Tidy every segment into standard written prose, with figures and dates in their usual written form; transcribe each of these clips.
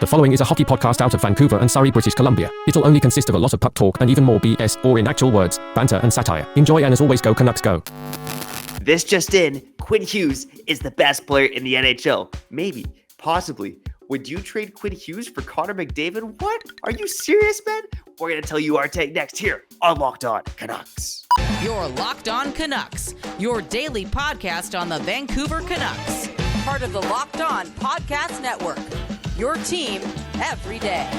The following is a hockey podcast out of Vancouver and Surrey, British Columbia. It'll only consist of a lot of puck talk and even more BS, or in actual words, banter and satire. Enjoy, and as always, go Canucks go. This just in, Quinn Hughes is the best player in the NHL. Maybe, possibly. Would you trade Quinn Hughes for Connor McDavid? What? Are you serious, man? We're going to tell you our take next here on Locked On Canucks. You're Locked On Canucks, your daily podcast on the Vancouver Canucks. Part of the Locked On Podcast Network, your team every day.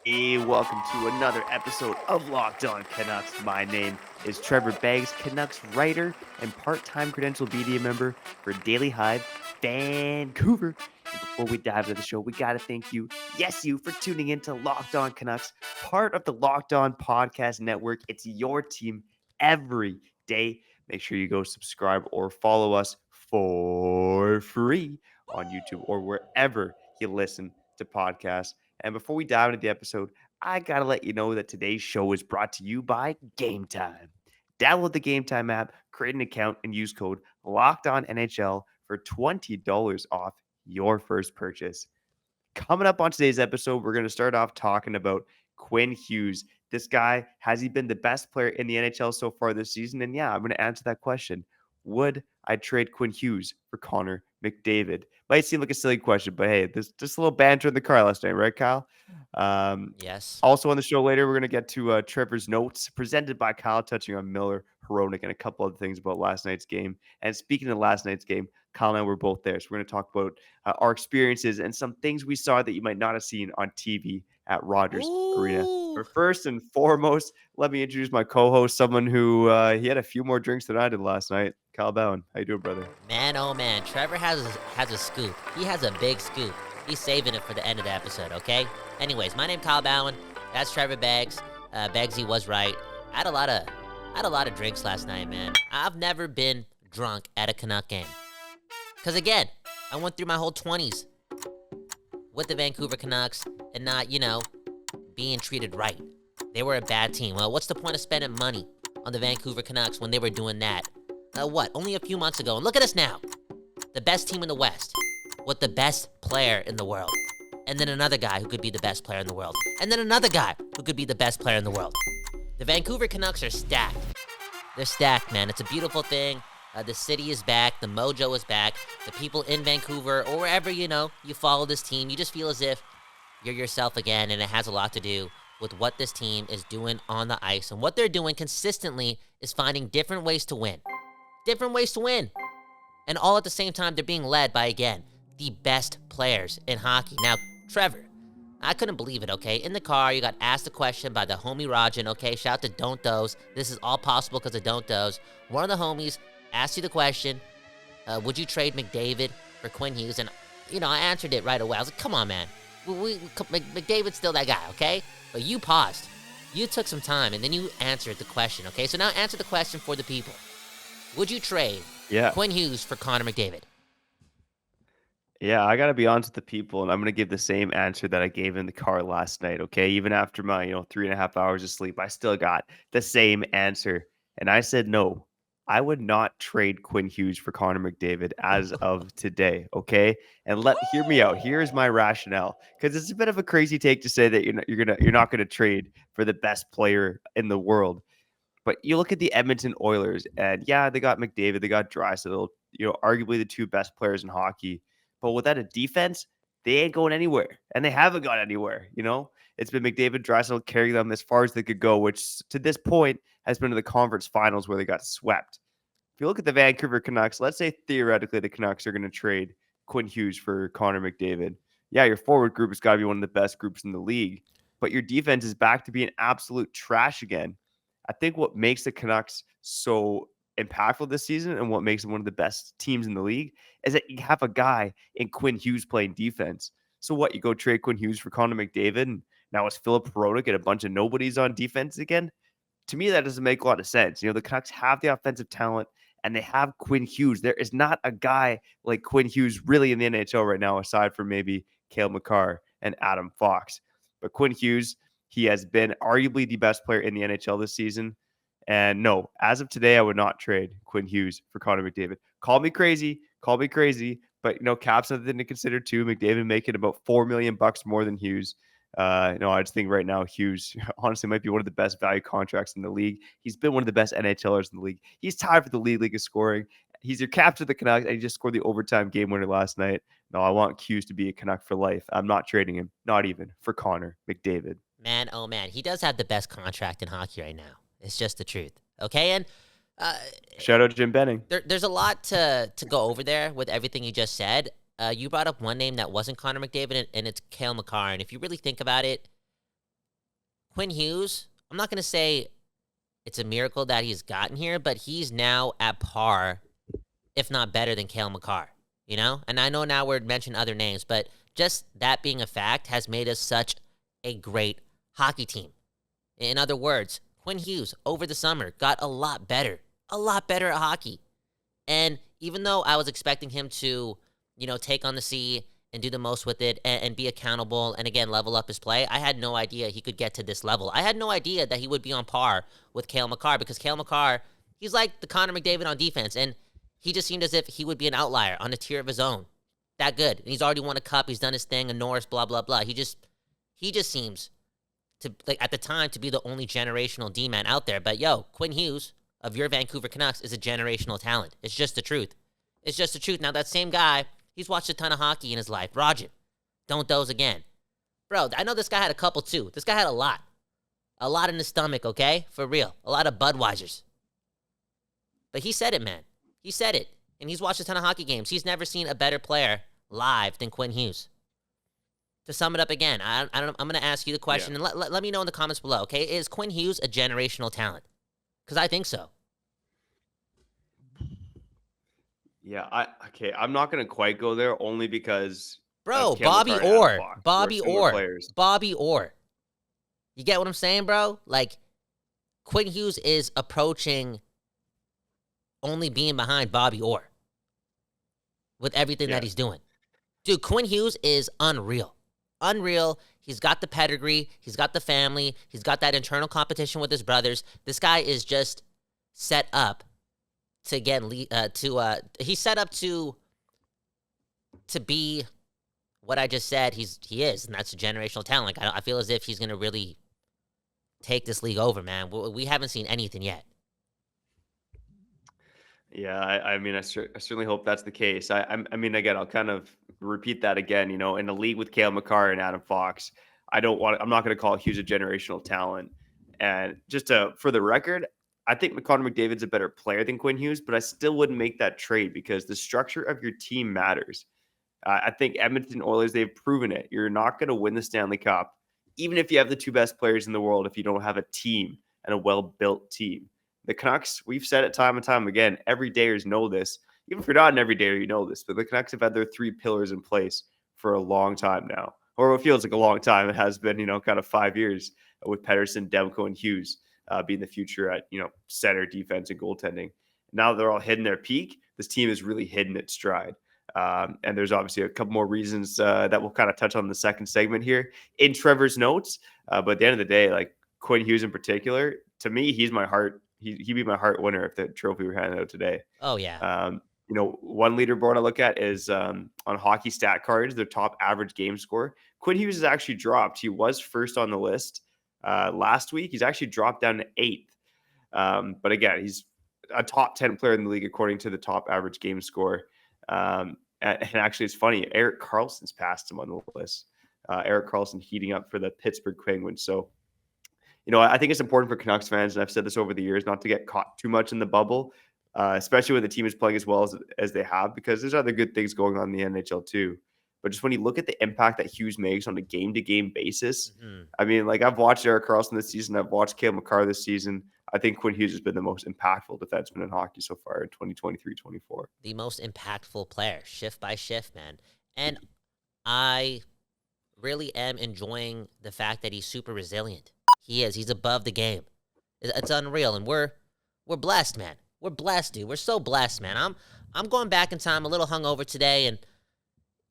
Hey, welcome to another episode of Locked On Canucks. My name is Trevor Beggs, Canucks writer and part-time credentialed media member for Daily Hive, Vancouver. And before we dive into the show, we got to thank you, yes, you, for tuning in to Locked On Canucks, part of the Locked On Podcast Network. It's your team every day. Make sure you go subscribe or follow us for free on YouTube or wherever you listen to podcasts. And before we dive into the episode, I got to let you know that today's show is brought to you by Game Time. Download the Game Time app, create an account, and use code LOCKEDONNHL for $20 off your first purchase. Coming up on today's episode, we're going to start off talking about Quinn Hughes. This guy, has he been the best player in the NHL so far this season? And yeah, I'm going to answer that question. Would I trade Quinn Hughes for Connor McDavid? Might seem like a silly question, but hey, there's just a little banter in the car last night, right, Kyle? Yes. Also on the show later, we're going to get to Trevor's notes presented by Kyle, touching on Miller, Hronek, and a couple other things about last night's game. And speaking of last night's game, Kyle and I were both there. So we're going to talk about our experiences and some things we saw that you might not have seen on TV at Rogers Arena. But first and foremost, let me introduce my co-host, someone who he had a few more drinks than I did last night. Kyle Bhawan. How you doing, brother? Man, oh man, Trevor has a scoop. He has a big scoop. He's saving it for the end of the episode, okay? Anyways, my name's Kyle Bhawan. That's Trevor Beggs. Beggsy was right. I had a lot of drinks last night, man. I've never been drunk at a Canuck game. Because again, I went through my whole 20s with the Vancouver Canucks and not, being treated right. They were a bad team. Well, what's the point of spending money on the Vancouver Canucks when they were doing that? Only a few months ago. And look at us now. The best team in the West with the best player in the world. And then another guy who could be the best player in the world. And then another guy who could be the best player in the world. The Vancouver Canucks are stacked. They're stacked, man. It's a beautiful thing. The city is back. The mojo is back. The people in Vancouver or wherever, you follow this team, you just feel as if you're yourself again. And it has a lot to do with what this team is doing on the ice. And what they're doing consistently is finding different ways to win. Different ways to win. And all at the same time, they're being led by, again, the best players in hockey. Now, Trevor, I couldn't believe it, okay? In the car, you got asked a question by the homie Rajan, okay? Shout out to Don't Doze. This is all possible because of Don't Doze. One of the homies asked you the question, would you trade McDavid for Quinn Hughes? And, I answered it right away. I was like, come on, man. McDavid's still that guy, okay? But you paused. You took some time, and then you answered the question, okay? So now answer the question for the people. Would you trade Quinn Hughes for Connor McDavid? Yeah, I got to be honest with the people, and I'm going to give the same answer that I gave in the car last night, okay? Even after my, 3.5 hours of sleep, I still got the same answer. And I said, no, I would not trade Quinn Hughes for Connor McDavid as of today, okay? And hear me out. Here's my rationale, because it's a bit of a crazy take to say that you're not going to trade for the best player in the world. But you look at the Edmonton Oilers, and yeah, they got McDavid, they got Draisaitl, arguably the two best players in hockey. But without a defense, they ain't going anywhere, and they haven't gone anywhere. It's been McDavid, Draisaitl carrying them as far as they could go, which to this point has been to the conference finals where they got swept. If you look at the Vancouver Canucks, let's say theoretically the Canucks are going to trade Quinn Hughes for Connor McDavid. Yeah, your forward group has got to be one of the best groups in the league, but your defense is back to being absolute trash again. I think what makes the Canucks so impactful this season and what makes them one of the best teams in the league is that you have a guy in Quinn Hughes playing defense. So what, you go trade Quinn Hughes for Connor McDavid, and now it's Philip Hronek and a bunch of nobodies on defense again? To me, that doesn't make a lot of sense. The Canucks have the offensive talent, and they have Quinn Hughes. There is not a guy like Quinn Hughes really in the NHL right now, aside from maybe Cale Makar and Adam Fox. But Quinn Hughes, he has been arguably the best player in the NHL this season. And no, as of today, I would not trade Quinn Hughes for Connor McDavid. Call me crazy, but but cap's something to consider too. McDavid making about $4 million more than Hughes. I just think right now Hughes honestly might be one of the best value contracts in the league. He's been one of the best NHLers in the league. He's tied for the league of scoring. He's your captain of the Canucks, and he just scored the overtime game winner last night. No, I want Hughes to be a Canuck for life. I'm not trading him, not even for Connor McDavid. Man, oh man, he does have the best contract in hockey right now. It's just the truth. Okay, and shout out Jim Benning. There's a lot to go over there with everything you just said. You brought up one name that wasn't Connor McDavid, and it's Cale Makar. And if you really think about it, Quinn Hughes, I'm not going to say it's a miracle that he's gotten here, but he's now at par, if not better than Cale Makar, And I know now we're mentioning other names, but just that being a fact has made us such a great hockey team. In other words, Quinn Hughes over the summer got a lot better at hockey. And even though I was expecting him to, take on the sea and do the most with it and be accountable and, again, level up his play, I had no idea he could get to this level. I had no idea that he would be on par with Cale Makar, because Cale Makar, he's like the Connor McDavid on defense, and he just seemed as if he would be an outlier on a tier of his own. That good. And he's already won a cup. He's done his thing, a Norris, blah, blah, blah. He just seems to, at the time, to be the only generational D-man out there. But, Quinn Hughes of your Vancouver Canucks is a generational talent. It's just the truth. It's just the truth. Now, that same guy, he's watched a ton of hockey in his life. Roger, don't doze again. Bro, I know this guy had a couple, too. This guy had a lot. A lot in his stomach, okay? For real. A lot of Budweisers. But he said it, man. He said it. And he's watched a ton of hockey games. He's never seen a better player live than Quinn Hughes. To sum it up again, I'm going to ask you the question, and let me know in the comments below, okay? Is Quinn Hughes a generational talent? Because I think so. Yeah, I'm not going to quite go there, only because... Bro, Bobby Orr. You get what I'm saying, bro? Like, Quinn Hughes is approaching only being behind Bobby Orr with everything that he's doing. Dude, Quinn Hughes is unreal. Unreal. He's got the pedigree. He's got the family. He's got that internal competition with his brothers. This guy is just set up to he's set up to be what I just said he is, and that's a generational talent. Like, I feel as if he's going to really take this league over, man. We haven't seen anything yet. Yeah, I certainly hope that's the case. I mean, again, I'll kind of repeat that again. In a league with Cale Makar and Adam Fox, I'm not going to call Hughes a generational talent. And just for the record, I think Connor McDavid's a better player than Quinn Hughes, but I still wouldn't make that trade because the structure of your team matters. I think Edmonton Oilers, they've proven it. You're not going to win the Stanley Cup, even if you have the two best players in the world, if you don't have a team and a well-built team. The Canucks, we've said it time and time again. Everydayers know this. Even if you're not an everydayer, you know this. But the Canucks have had their three pillars in place for a long time now. Or what feels like a long time. It has been, kind of 5 years with Pettersson, Demko, and Hughes being the future at, center, defense, and goaltending. Now they're all hitting their peak. This team is really hitting its stride. And there's obviously a couple more reasons that we'll kind of touch on in the second segment here in Trevor's notes. But at the end of the day, like Quinn Hughes in particular, to me, he's my heart. He'd be my heart winner if the trophy were handed out today. Oh, yeah. One leaderboard I look at is on hockey stat cards, their top average game score. Quinn Hughes has actually dropped. He was first on the list last week. He's actually dropped down to 8th. But again, he's a top 10 player in the league according to the top average game score. And actually, it's funny. Erik Karlsson's passed him on the list. Erik Karlsson heating up for the Pittsburgh Penguins. So, I think it's important for Canucks fans, and I've said this over the years, not to get caught too much in the bubble, especially when the team is playing as well as they have, because there's other good things going on in the NHL too. But just when you look at the impact that Hughes makes on a game-to-game basis, I mean, like I've watched Erik Karlsson this season. I've watched Cale Makar this season. I think Quinn Hughes has been the most impactful defenseman in hockey so far in 2023-24. The most impactful player, shift by shift, man. And I really am enjoying the fact that he's super resilient. He is. He's above the game. It's unreal, and we're blessed, man. We're blessed, dude. We're so blessed, man. I'm going back in time, a little hungover today, and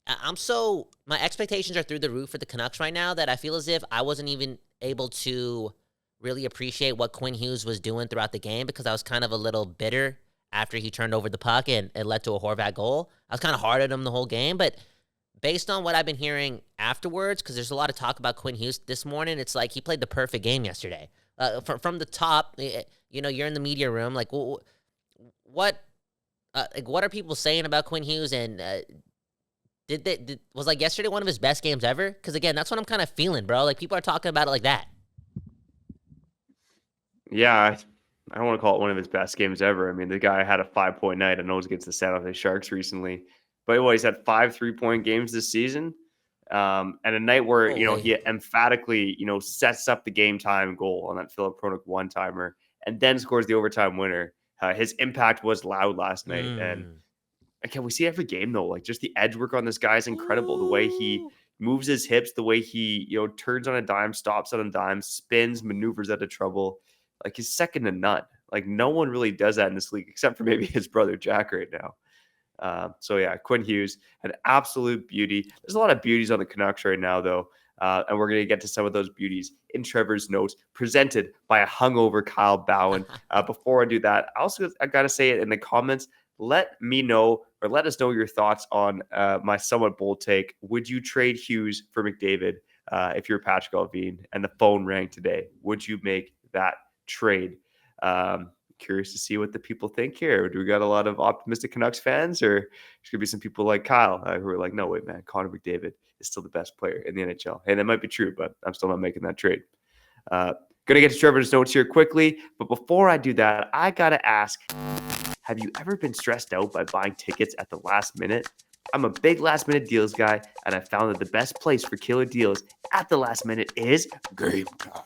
my expectations are through the roof for the Canucks right now that I feel as if I wasn't even able to really appreciate what Quinn Hughes was doing throughout the game because I was kind of a little bitter after he turned over the puck and it led to a Horvat goal. I was kind of hard at him the whole game, but based on what I've been hearing afterwards, because there's a lot of talk about Quinn Hughes this morning, it's like he played the perfect game yesterday. From the top, you're in the media room. Like, what are people saying about Quinn Hughes? And was like yesterday one of his best games ever? Because again, that's what I'm kind of feeling, bro. Like people are talking about it like that. Yeah, I don't want to call it one of his best games ever. I mean, the guy had a 5-point night. I know it was against the San Jose Sharks recently, but he's had 5 3-point games this season. And a night where, he emphatically, sets up the game time goal on that Philip Hronek one-timer and then scores the overtime winner. His impact was loud last night. And can we see every game, though? Like, just the edge work on this guy is incredible. The way he moves his hips, the way he, turns on a dime, stops on a dime, spins, maneuvers out of trouble. Like, he's second to none. Like, no one really does that in this league except for maybe his brother Jack right now. Quinn Hughes, an absolute beauty. There's a lot of beauties on the Canucks right now, though. And we're going to get to some of those beauties in Trevor's notes presented by a hungover Kyle Bhawan. Before I do that, I got to say it in the comments. Let us know your thoughts on my somewhat bold take. Would you trade Hughes for McDavid if you're Patrick Allvin and the phone rang today? Would you make that trade? Curious to see what the people think here. Do we got a lot of optimistic Canucks fans, or there's gonna be some people like Kyle who are like, no, wait, man, Connor McDavid is still the best player in the NHL. And that might be true, but I'm still not making that trade. Gonna get to Trevor's notes here quickly, but before I do that, I gotta ask, have you ever been stressed out by buying tickets at the last minute? I'm a big last minute deals guy, and I found that the best place for killer deals at the last minute is Game Time.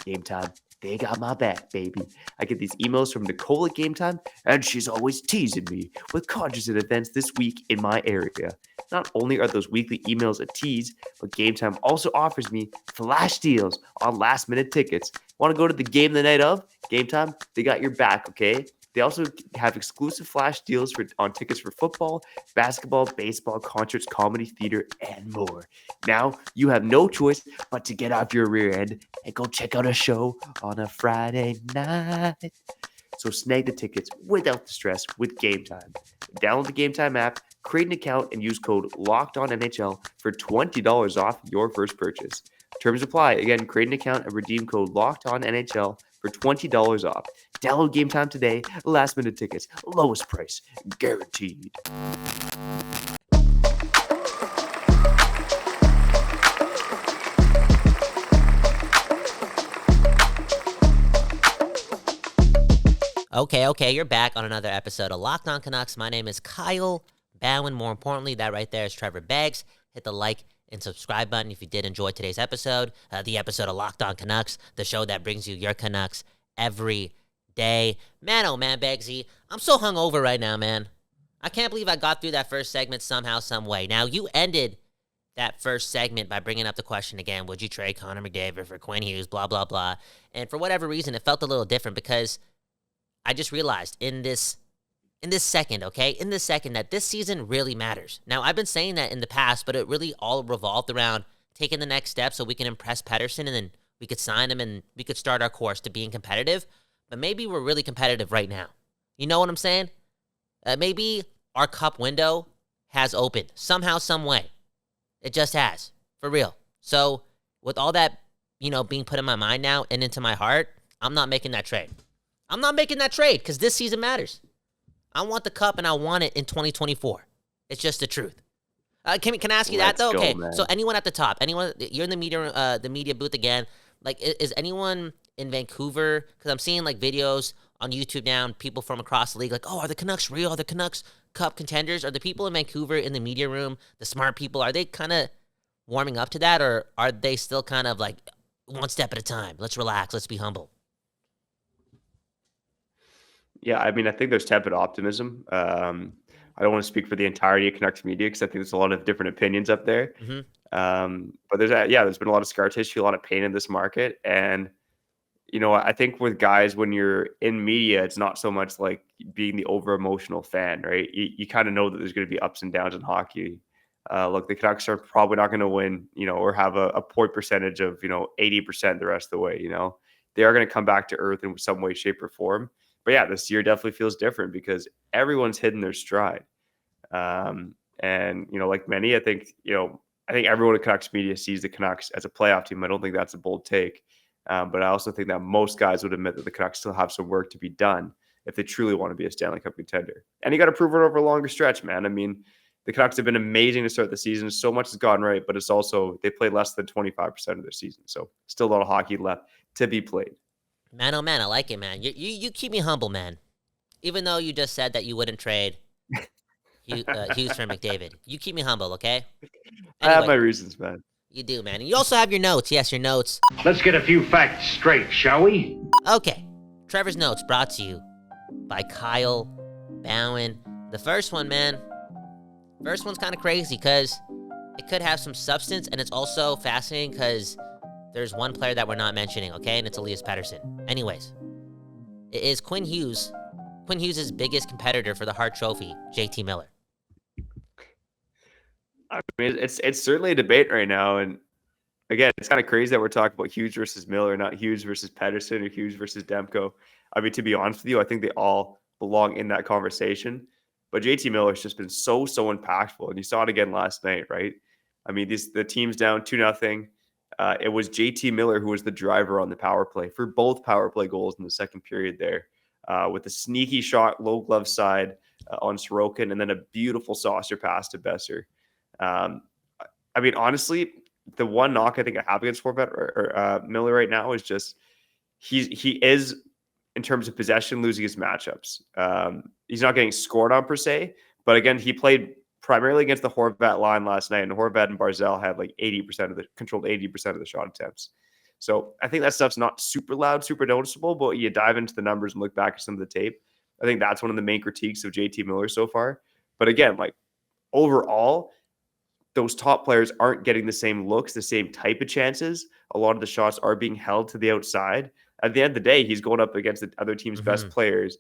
Game Time. They got my back, baby. I get these emails from Nicole at Game Time, and she's always teasing me with contests and events this week in my area. Not only are those weekly emails a tease, but Game Time also offers me flash deals on last-minute tickets. Want to go to the game the night of? Game Time, they got your back, okay? They also have exclusive flash deals on tickets for football, basketball, baseball, concerts, comedy, theater, and more. Now, you have no choice but to get off your rear end and go check out a show on a Friday night. So snag the tickets without the stress with Game Time. Download the Game Time app, create an account, and use code LOCKEDONNHL for $20 off your first purchase. Terms apply. Again, create an account and redeem code LOCKEDONNHL for $20 off. Download Game Time today. Last minute tickets. Lowest price. Guaranteed. Okay, you're back on another episode of Locked On Canucks. My name is Kyle Bhawan. More importantly, that right there is Trevor Beggs. Hit the like and subscribe button if you did enjoy today's episode, the episode of Locked On Canucks, the show that brings you your Canucks every day. Man, oh man, Beggsy, I'm so hungover right now, man. I can't believe I got through that first segment somehow, some way. Now, you ended that first segment by bringing up the question again, would you trade Connor McDavid for Quinn Hughes, blah, blah, blah. And for whatever reason, it felt a little different because I just realized in this second, that this season really matters. Now, I've been saying that in the past, but it really all revolved around taking the next step so we can impress Pettersson and then we could sign him and we could start our course to being competitive. But maybe we're really competitive right now. You know what I'm saying? Maybe our cup window has opened somehow, some way. It just has, for real. So with all that, being put in my mind now and into my heart, I'm not making that trade. I'm not making that trade because this season matters. I want the cup and I want it in 2024. It's just the truth. Can I ask you that though? Okay, so anyone at the top, you're in the media booth again. Like, is anyone in Vancouver? Because I'm seeing like videos on YouTube now and people from across the league like, oh, are the Canucks real? Are the Canucks cup contenders? Are the people in Vancouver in the media room, the smart people, are they kind of warming up to that, or are they still kind of like one step at a time? Let's relax. Let's be humble. Yeah, I mean, I think there's tepid optimism. I don't want to speak for the entirety of Canucks media because I think there's a lot of different opinions up there. Mm-hmm. But there's been a lot of scar tissue, a lot of pain in this market. And, I think with guys, when you're in media, it's not so much like being the over-emotional fan, right? You kind of know that there's going to be ups and downs in hockey. Look, the Canucks are probably not going to win, or have a point percentage of, 80% the rest of the way, They are going to come back to earth in some way, shape, or form. But yeah, this year definitely feels different because everyone's hitting their stride. And, like many, I think everyone in Canucks media sees the Canucks as a playoff team. I don't think that's a bold take. But I also think that most guys would admit that the Canucks still have some work to be done if they truly want to be a Stanley Cup contender. And you got to prove it over a longer stretch, man. I mean, the Canucks have been amazing to start the season. So much has gone right, but it's also they played less than 25% of their season. So still a lot of hockey left to be played. Man, oh man, I like it, man. You keep me humble, man. Even though you just said that you wouldn't trade Hughes for McDavid. You keep me humble, okay? I have my reasons, man. You do, man. And you also have your notes. Yes, your notes. Let's get a few facts straight, shall we? Okay. Trevor's notes brought to you by Kyle Bhawan. The first one, man. First one's kind of crazy because it could have some substance, and it's also fascinating because there's one player that we're not mentioning, okay? And it's Elias Pettersson. Anyways, it is Quinn Hughes. Quinn Hughes' biggest competitor for the Hart Trophy, JT Miller. I mean, it's certainly a debate right now. And again, it's kind of crazy that we're talking about Hughes versus Miller, not Hughes versus Pettersson or Hughes versus Demko. I mean, to be honest with you, I think they all belong in that conversation. But JT Miller's just been so impactful. And you saw it again last night, right? I mean, the team's down 2-0. It was JT Miller who was the driver on the power play for both power play goals in the second period there, with a sneaky shot, low glove side on Sorokin, and then a beautiful saucer pass to Besser. I mean, honestly, the one knock I think I have against Miller right now is just he is, in terms of possession, losing his matchups. He's not getting scored on per se, but again, he played primarily against the Horvat line last night, and Horvat and Barzal had like 80% controlled 80% of the shot attempts. So I think that stuff's not super loud, super noticeable, but you dive into the numbers and look back at some of the tape. I think that's one of the main critiques of JT Miller so far. But again, like overall, those top players aren't getting the same looks, the same type of chances. A lot of the shots are being held to the outside. At the end of the day, he's going up against the other team's best players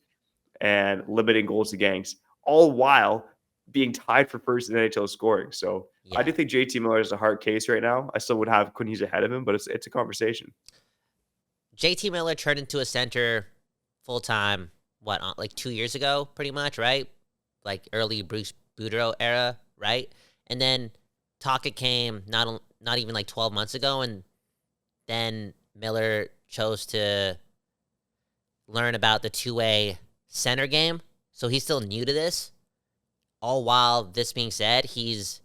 and limiting goals against, all while being tied for first in NHL scoring. So yeah. I do think JT Miller is a hard case right now. I still would have Quinn Hughes ahead of him, but it's a conversation. JT Miller turned into a center full-time, like 2 years ago, pretty much, right? Like early Bruce Boudreau era, right? And then Tocchet came not even like 12 months ago, and then Miller chose to learn about the two-way center game. So he's still new to this. All while this being said, he's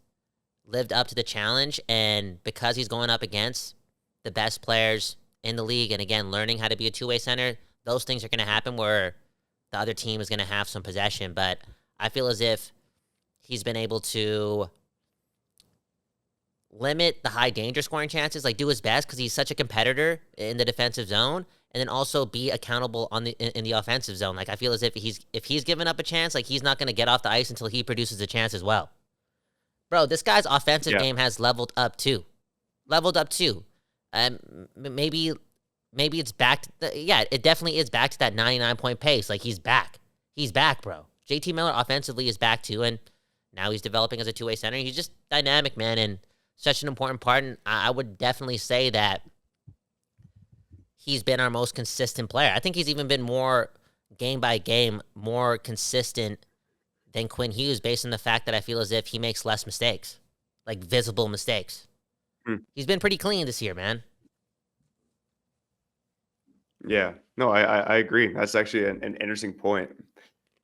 lived up to the challenge, and because he's going up against the best players in the league, and again, learning how to be a two-way center, those things are going to happen where the other team is going to have some possession. But I feel as if he's been able to limit the high danger scoring chances, like do his best because he's such a competitor in the defensive zone, and then also be accountable in the offensive zone. Like I feel as if he's given up a chance, like he's not going to get off the ice until he produces a chance as well. Bro, this guy's offensive game has leveled up too. Maybe it's back to it definitely is back to that 99-point pace. Like he's back, bro. JT Miller offensively is back too, and now he's developing as a two-way center. He's just dynamic, man, and such an important part. And I would definitely say that he's been our most consistent player. I think he's even been more game by game, more consistent than Quinn Hughes, based on the fact that I feel as if he makes less mistakes, like visible mistakes. He's been pretty clean this year, man. Yeah, no, I agree. That's actually an interesting point.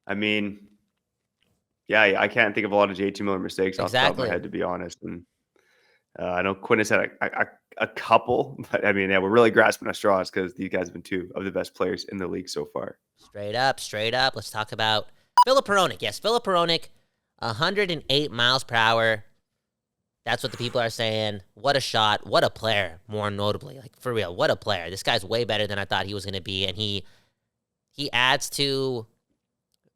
I mean, yeah, I can't think of a lot of JT Miller mistakes off the top of my head, to be honest. And I know Quinn has had a couple, but I mean, yeah, we're really grasping at straws because these guys have been two of the best players in the league so far. Straight up. Let's talk about Filip Hronek. Yes, Filip Hronek, 108 miles per hour. That's what the people are saying. What a shot. What a player, more notably. Like, for real, what a player. This guy's way better than I thought he was going to be, and he adds to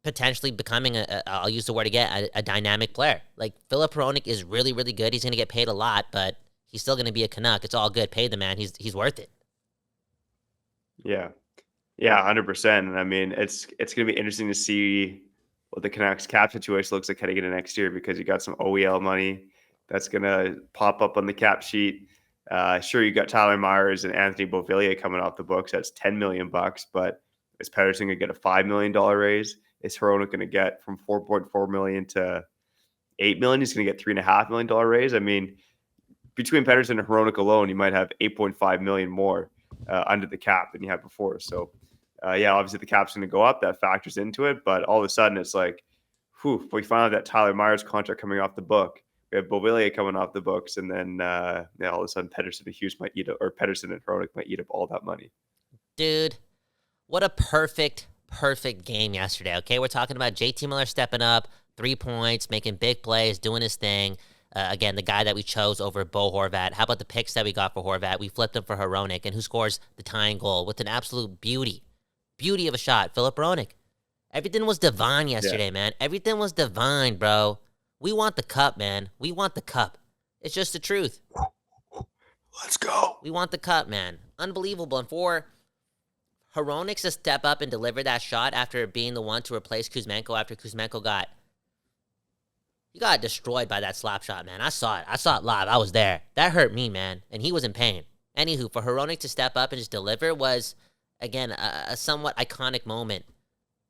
potentially becoming I'll use the word again, a dynamic player. Like, Filip Hronek is really, really good. He's going to get paid a lot, but he's still going to be a Canuck. It's all good. Pay the man. He's worth it. Yeah. Yeah, 100%. And I mean, it's going to be interesting to see what the Canucks cap situation looks like heading into next year, because you got some OEL money that's going to pop up on the cap sheet. Sure, you got Tyler Myers and Anthony Beauvillier coming off the books. That's $10 million, but Is Pettersson going to get a $5 million raise? Is Hronek going to get from $4.4 million to $8 million? He's going to get $3.5 million raise. I mean, between Pettersson and Hronek alone, you might have $8.5 million more under the cap than you had before. So, obviously the cap's going to go up. That factors into it. But all of a sudden, it's like, we finally have that Tyler Myers contract coming off the book. We have Beauvillier coming off the books, and then all of a sudden Pettersson and Hughes might eat up, or Pettersson and Hronek might eat up all that money. Dude, what a perfect game yesterday, okay? We're talking about JT Miller stepping up, 3 points, making big plays, doing his thing. Again, the guy that we chose over Bo Horvat. How about the picks that we got for Horvat? We flipped him for Hronek, and who scores the tying goal with an absolute beauty of a shot? Philip Hronek. Everything was divine yesterday, man. Everything was divine, bro. We want the cup, man. We want the cup. It's just the truth. Let's go. We want the cup, man. Unbelievable. And for Hronek to step up and deliver that shot after being the one to replace Kuzmenko after Kuzmenko got destroyed by that slap shot, man. I saw it live. I was there. That hurt me, man. And he was in pain. Anywho, for Hronek to step up and just deliver was, again, a somewhat iconic moment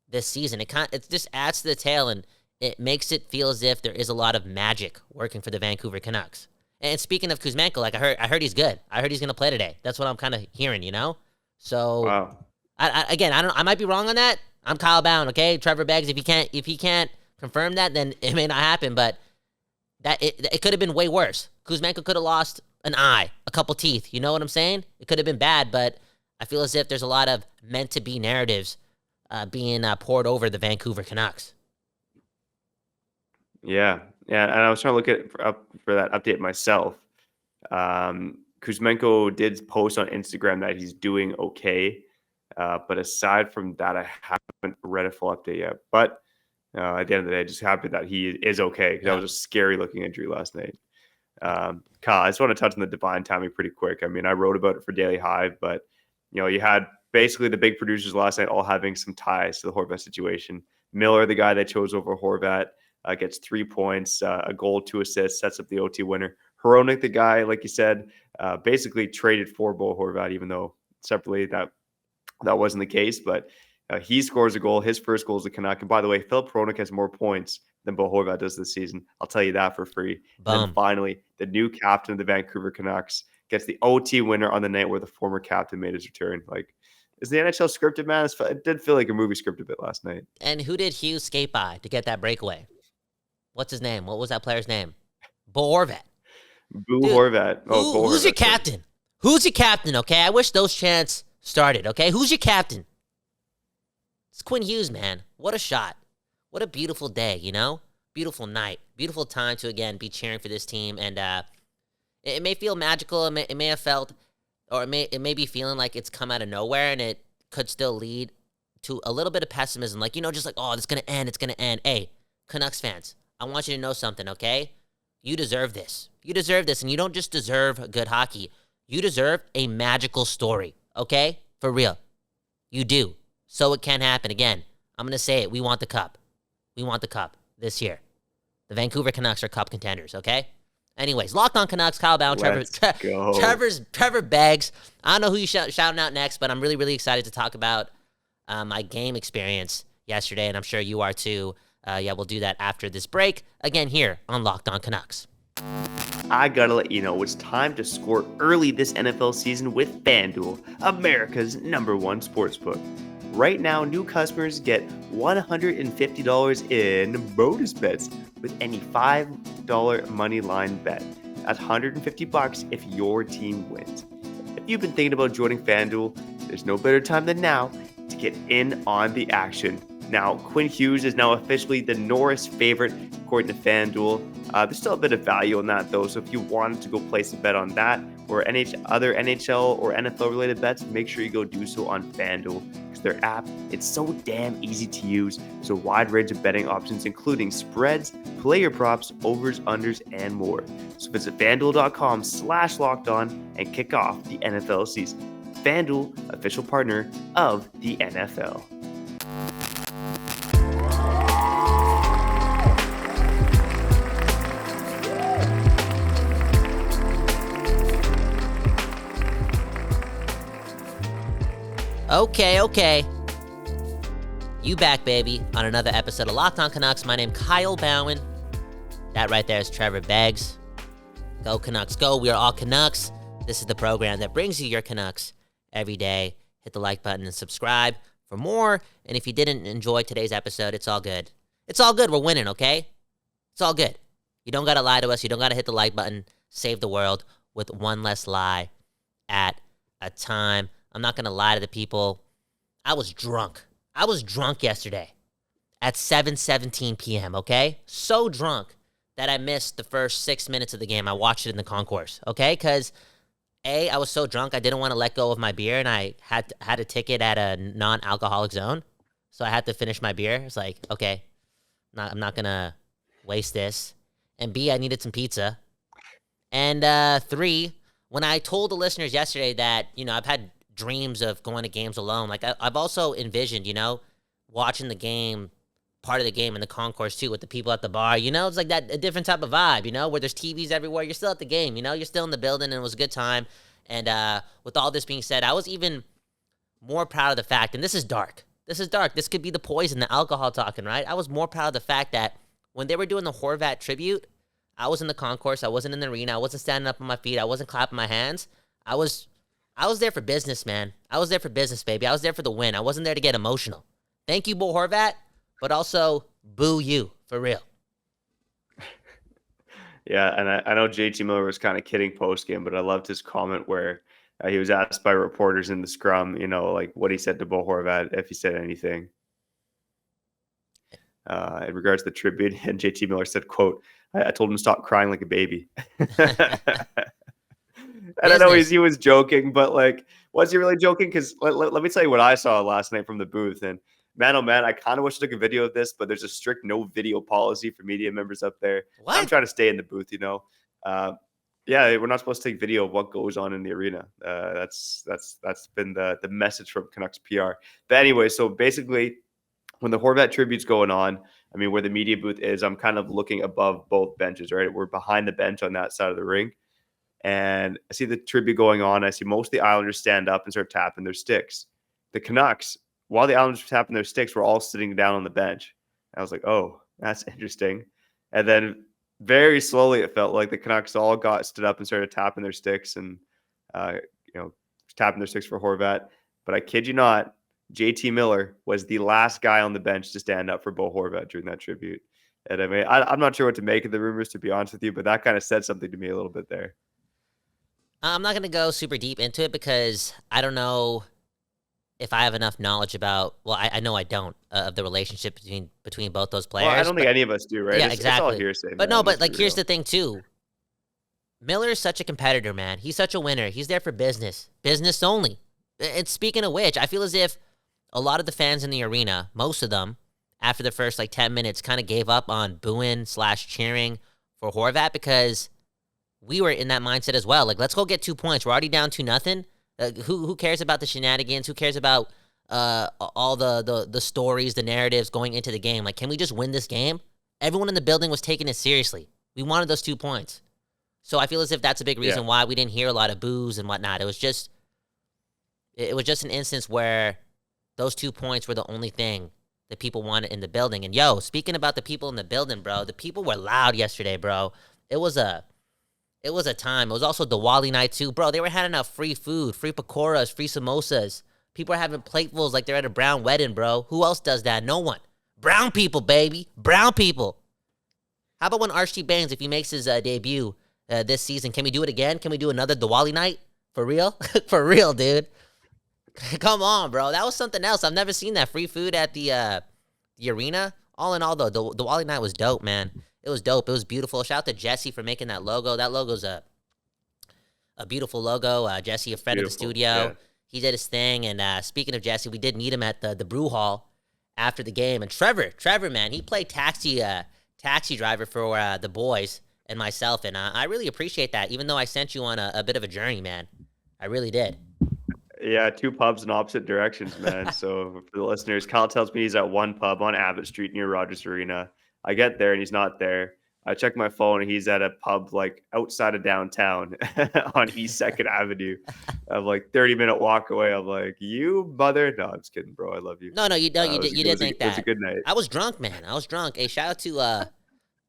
this season. It just adds to the tale, and it makes it feel as if there is a lot of magic working for the Vancouver Canucks. And speaking of Kuzmenko, like I heard he's good. I heard he's going to play today. That's what I'm kind of hearing, you know? So, wow. I might be wrong on that. I'm Kyle Bhawan, okay? Trevor Beggs, if he can't confirm that, then it may not happen, but it could have been way worse. Kuzmenko could have lost an eye, a couple teeth. You know what I'm saying? It could have been bad, but I feel as if there's a lot of meant-to-be narratives being poured over the Vancouver Canucks. Yeah, and I was trying to look for that update myself. Kuzmenko did post on Instagram that he's doing okay, but aside from that, I haven't read a full update yet. But at the end of the day, just happy that he is okay, because that was a scary-looking injury last night. Kyle, I just want to touch on the divine timing pretty quick. I mean, I wrote about it for Daily Hive, but you had basically the big producers last night all having some ties to the Horvat situation. Miller, the guy they chose over Horvat, gets 3 points, a goal, 2 assists, sets up the OT winner. Hronek, the guy, like you said, basically traded for Bo Horvat, even though separately that wasn't the case. But he scores a goal. His first goal is a Canuck. And by the way, Philip Hronek has more points than Bo Horvat does this season. I'll tell you that for free. And then finally, the new captain of the Vancouver Canucks gets the OT winner on the night where the former captain made his return. Like, is the NHL scripted, man? It did feel like a movie script a bit last night. And who did Hughes skate by to get that breakaway? What's his name? What was that player's name? Bo Horvat. Horvat. Oh, who's your captain? Who's your captain, okay? I wish those chants started, okay? Who's your captain? It's Quinn Hughes, man. What a shot. What a beautiful day, you know? Beautiful night. Beautiful time to, again, be cheering for this team. And it may feel magical. It may have felt, or it may be feeling like it's come out of nowhere, and it could still lead to a little bit of pessimism. Like, just like, oh, it's going to end. It's going to end. Hey, Canucks fans, I want you to know something, okay? You deserve this. You deserve this, and you don't just deserve good hockey. You deserve a magical story, okay? For real. You do. So it can happen. Again, I'm going to say it. We want the cup. We want the cup this year. The Vancouver Canucks are cup contenders, okay? Anyways, Locked On Canucks, Kyle Bhawan, Trevor Beggs. I don't know who you shouting out next, but I'm really, really excited to talk about my game experience yesterday, and I'm sure you are too. We'll do that after this break. Again, here on Locked On Canucks. I gotta let you know it's time to score early this NFL season with FanDuel, America's #1 sportsbook. Right now, new customers get $150 in bonus bets with any $5 money line bet. That's $150 if your team wins. If you've been thinking about joining FanDuel, there's no better time than now to get in on the action. Now, Quinn Hughes is now officially the Norris favorite, according to FanDuel. There's still a bit of value on that, though, so if you wanted to go place a bet on that or other NHL or NFL-related bets, make sure you go do so on FanDuel, because their app, it's so damn easy to use. There's a wide range of betting options, including spreads, player props, overs, unders, and more. So visit FanDuel.com/lockedon and kick off the NFL season. FanDuel, official partner of the NFL. Okay. You back, baby, on another episode of Locked On Canucks. My name Kyle Bhawan. That right there is Trevor Beggs. Go Canucks, go. We are all Canucks. This is the program that brings you your Canucks every day. Hit the like button and subscribe for more. And if you didn't enjoy today's episode, it's all good. It's all good. We're winning, okay? It's all good. You don't got to lie to us. You don't got to hit the like button. Save the world with one less lie at a time. I'm not going to lie to the people. I was drunk. I was drunk yesterday at 7:17 p.m., okay? So drunk that I missed the first 6 minutes of the game. I watched it in the concourse, okay? Because, A, I was so drunk I didn't want to let go of my beer, and I had a ticket at a non-alcoholic zone, so I had to finish my beer. It's like, okay, I'm not going to waste this. And B, I needed some pizza. And 3, when I told the listeners yesterday that, I've had dreams of going to games alone, like I've also envisioned, watching the game, part of the game in the concourse too, with the people at the bar, it's like that, a different type of vibe, where there's TVs everywhere. You're still at the game, you're still in the building, and it was a good time. And with all this being said, I was even more proud of the fact, and this is dark. This could be the poison, the alcohol talking, right? I was more proud of the fact that when they were doing the Horvat tribute, I was in the concourse. I wasn't in the arena. I wasn't standing up on my feet. I wasn't clapping my hands. I was there for business, man. I was there for business, baby. I was there for the win. I wasn't there to get emotional. Thank you, Bo Horvat, but also boo you, for real. Yeah, and I know JT Miller was kind of kidding post-game, but I loved his comment where he was asked by reporters in the scrum, like what he said to Bo Horvat, if he said anything. In regards to the tribute, and JT Miller said, quote, I told him to stop crying like a baby. And I know he was joking, but was he really joking? Because let me tell you what I saw last night from the booth. And man, oh man, I kind of wish I took a video of this, but there's a strict no video policy for media members up there. What? I'm trying to stay in the booth, Yeah, we're not supposed to take video of what goes on in the arena. That's been the message from Canucks PR. But anyway, so basically, when the Horvat tribute's going on, where the media booth is, I'm kind of looking above both benches, right? We're behind the bench on that side of the rink. And I see the tribute going on. I see most of the Islanders stand up and start tapping their sticks. The Canucks, while the Islanders were tapping their sticks, were all sitting down on the bench. I was like, oh, that's interesting. And then very slowly, it felt like the Canucks all stood up and started tapping their sticks and, tapping their sticks for Horvat. But I kid you not, JT Miller was the last guy on the bench to stand up for Bo Horvat during that tribute. And I'm not sure what to make of the rumors, to be honest with you, but that kind of said something to me a little bit there. I'm not going to go super deep into it because I don't know if I have enough knowledge about, I know I don't, of the relationship between both those players. Well, I don't think any of us do, right? Yeah, exactly. It's all hearsay. But no, but here's the thing too. Miller is such a competitor, man. He's such a winner. He's there for business. Business only. And speaking of which, I feel as if a lot of the fans in the arena, most of them, after the first 10 minutes, kind of gave up on booing/cheering for Horvat because we were in that mindset as well. Let's go get 2 points. We're already down 2-0. Who cares about the shenanigans? Who cares about all the stories, the narratives going into the game? Can we just win this game? Everyone in the building was taking it seriously. We wanted those 2 points. So I feel as if that's a big reason why we didn't hear a lot of boos and whatnot. It was just an instance where those 2 points were the only thing that people wanted in the building. And speaking about the people in the building, bro, the people were loud yesterday, bro. It was a time. It was also Diwali night too, bro. They were handing out free food, free pakoras, free samosas. People are having platefuls like they're at a brown wedding, bro. Who else does that? No one. Brown people, baby. Brown people. How about when Archie Bains, if he makes his debut this season, can we do it again? Can we do another Diwali night? For real? For real, dude. Come on, bro. That was something else. I've never seen that. Free food at the arena. All in all, though, the Diwali night was dope, man. It was dope. It was beautiful. Shout out to Jesse for making that logo. That logo's a beautiful logo. Jesse, a friend of the studio. Yeah. He did his thing. And speaking of Jesse, we did meet him at the brew hall after the game. And Trevor, man, he played taxi driver for the boys and myself. And I really appreciate that, even though I sent you on a bit of a journey, man. I really did. Yeah, 2 pubs in opposite directions, man. So for the listeners, Kyle tells me he's at one pub on Abbott Street near Rogers Arena. I get there and he's not there. I checked my phone and he's at a pub like outside of downtown on East 2nd Avenue. I'm like 30-minute walk away. I'm like, you mother. No, I'm just kidding, bro. I love you. No, you don't. You did think that. It was a good night. I was drunk, man. I was drunk. Hey, shout out to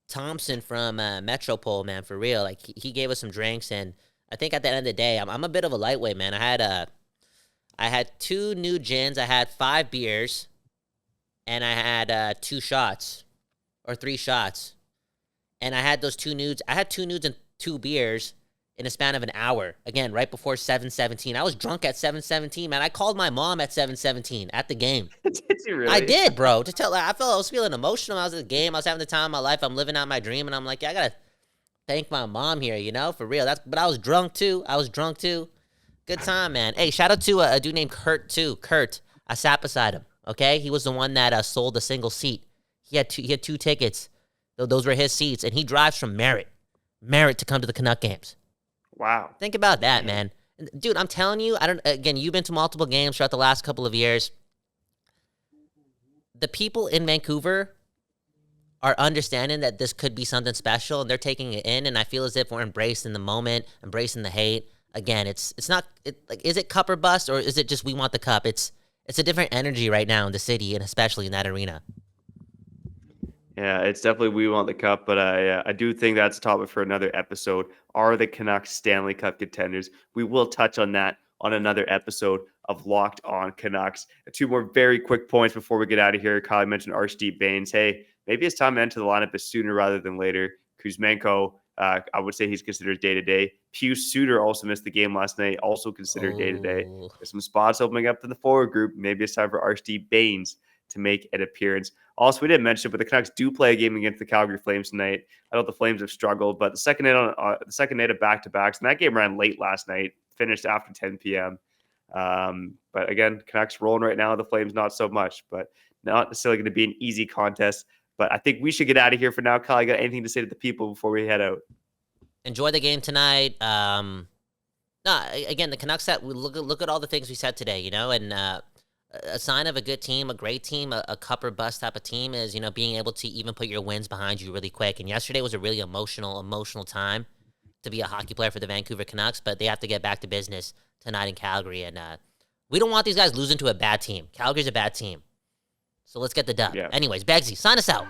Thompson from Metropole, man, for real. Like he gave us some drinks, and I think at the end of the day, I'm a bit of a lightweight, man. I had 2 new gins, I had 5 beers, and I had 2 shots or 3 shots, and I had those 2 nudes. I had 2 nudes and 2 beers in a span of an hour. Again, right before 7:17. I was drunk at 7:17, man. I called my mom at 7:17 at the game. Did you really? I did, bro. To tell her, I was feeling emotional. I was at the game. I was having the time of my life. I'm living out my dream, and I'm like, yeah, I gotta thank my mom here, for real. But I was drunk too. Good time, man. Hey, shout out to a dude named Kurt too. Kurt, I sat beside him. Okay, he was the one that sold a single seat. He had 2 tickets. Those were his seats, and he drives from Merritt to come to the Canuck games. Wow. Think about that, man. Dude, I'm telling you, you've been to multiple games throughout the last couple of years. The people in Vancouver are understanding that this could be something special, and they're taking it in, and I feel as if we're embracing the moment, embracing the hate. Again, it's not like, is it cup or bust, or is it just we want the cup? It's a different energy right now in the city, and especially in that arena. Yeah, it's definitely we want the cup, but I do think that's a topic for another episode. Are the Canucks Stanley Cup contenders? We will touch on that on another episode of Locked On Canucks. 2 more very quick points before we get out of here. Kyle mentioned Archdeep Baines. Hey, maybe it's time to enter the lineup as sooner rather than later. Kuzmenko, I would say he's considered day-to-day. Pius Suter also missed the game last night, also considered day-to-day. There's some spots opening up in the forward group. Maybe it's time for Archdeep Baines to make an appearance. Also, we didn't mention, but the Canucks do play a game against the Calgary Flames tonight. I know the Flames have struggled, but the second night of back-to-backs, and that game ran late last night, finished after 10 p.m. But again, Canucks rolling right now. The Flames not so much, but not necessarily going to be an easy contest. But I think we should get out of here for now. Kyle, you got anything to say to the people before we head out? Enjoy the game tonight. Again, the Canucks, look at all the things we said today, and a sign of a good team, a great team, a cup or bust type of team is, being able to even put your wins behind you really quick. And yesterday was a really emotional time to be a hockey player for the Vancouver Canucks, but they have to get back to business tonight in Calgary. And we don't want these guys losing to a bad team. Calgary's a bad team. So let's get the dub. Yeah. Anyways, Beggsy, sign us out.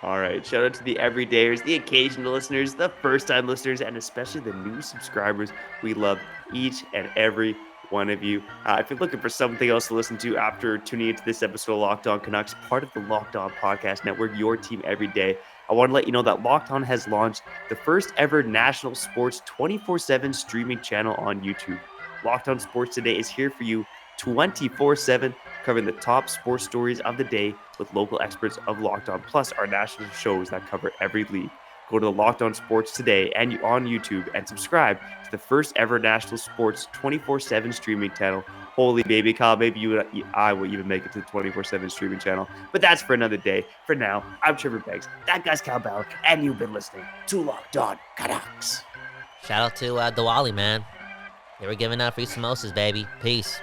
All right. Shout out to the everydayers, the occasional listeners, the first-time listeners, and especially the new subscribers. We love each and every one of you. If you're looking for something else to listen to after tuning into this episode of Locked On Canucks, part of the Locked On Podcast Network, your team every day, I want to let you know that Locked On has launched the first ever national sports 24/7 streaming channel on YouTube. Locked On Sports Today is here for you 24/7, covering the top sports stories of the day with local experts of Locked On, plus our national shows that cover every league. Go to the Locked On Sports Today and on YouTube and subscribe to the first ever national sports 24/7 streaming channel. Holy baby, Kyle, maybe I will even make it to the 24/7 streaming channel. But that's for another day. For now, I'm Trevor Beggs. That guy's Kyle Bauer, and you've been listening to Locked On Canucks. Shout out to Diwali, man. They were giving out free samosas, baby. Peace.